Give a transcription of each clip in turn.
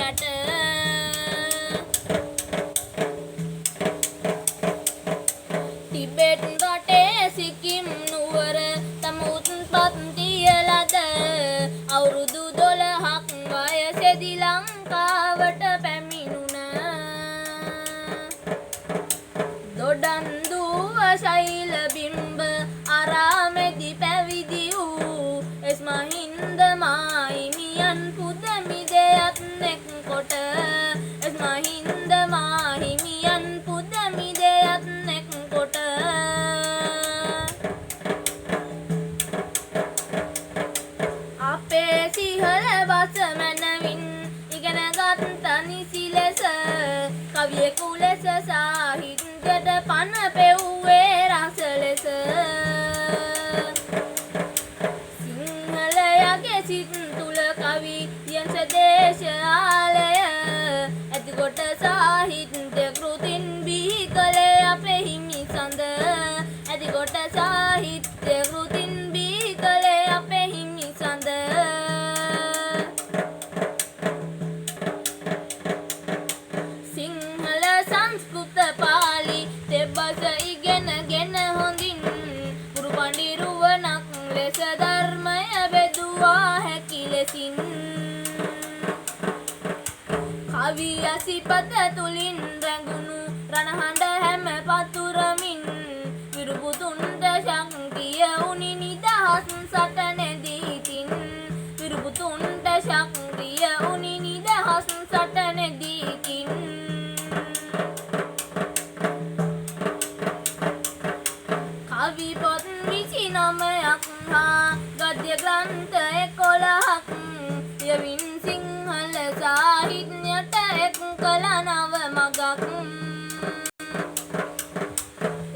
යට ටිබෙට් රටේ සිකිම් නුවර තම උත්පත්තිය ලද අවුරුදු 12ක් වයසේදී ලංකාවට පැමිණුණ දොඩන්දුව ශෛල බිම්බ ආරාමෙදි පැවිදි වූ එස් මහින්ද මාහිමියන් පුදමි දෙයක් නෙක් කොට එස් මහින්ද මාහිමියන් පුදමි දෙයක් නෙක් කොට අපේ සිහල බස මනවින් ඉගෙන ගත් නිසි ලෙස කවියෙකු ලෙස සාහිත්‍යයට පන පෙව්වේ රස ලෙස සිංහලයාගේ සිත් තුල කවියන් සදේශ ආලය ඇතිකොට සාහිත්‍ය කෘතින් බිහි කළේ අපේ හිමි සඳ ඇතිකොට සාහිත්‍ය කෘතින් බිහි කළේ අපේ හිමි සඳ සිංහල සංස්කෘත පාලි දෙබස ඉගෙනගෙන හොඳින් ගුරු පඬිරුවනක් ලෙස ධර්මය බෙදුවා හැකි ලෙසින් කවි අසිපත තුලින් රැඟුණු රණහඬ හැම පතුරමින් විරුබුතුන්ට ශක්තිය උනි නිදහස් සටනේදී තින් විරුබුතුන්ට ශක්තිය උනි නිදහස් සටනේදී තින් කවි පොත් 29ක් හා ගද්‍ය ග්‍රන්ථ 11ක් යවින් සිංහල සාහිත්‍යයට එක් කළ නව මගක්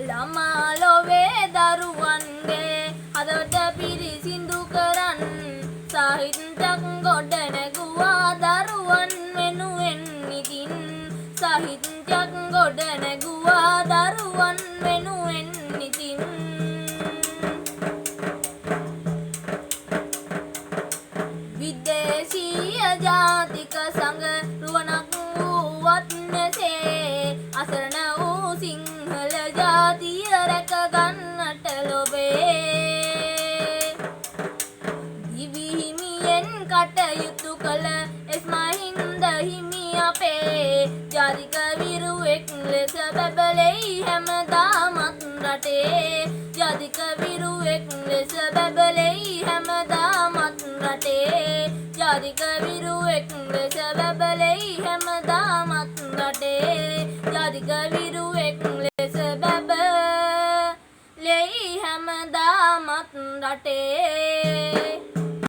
ළමා ලොවේ දරුවන්ගේ හදවත පිරිසිදු කරන් සාහිත්‍යයක් ගොඩ නැගුවා දරුවන් වෙනුවෙන් ඉතින් සාහිත්‍යයක් ගොඩ නැගුවා දරුවන් වෙනුවෙන් ඉතින් විදේශීය ජාතික සංඝ රුවනක් වූවත් නැසේ අසරණ වූ සිංහල ජාතිය රැක ගන්නට ලොබේ දිවි හිමියෙන් කටයුතු කළ එස් මහින්ද හිමි අපේ ජාතික විරුවෙක් ලෙස බැබලෙයි හැමදාමත් රටේ ජාතික විරුවෙක් ලෙස බැබලෙයි හැමදාමත් රටේ ජාතික විරුවෙක් ලෙස බැබලෙයි හැමදාමත් රටේ ජාතික විරුවෙක් ලෙස බැබලෙයි හැමදාමත් රටේ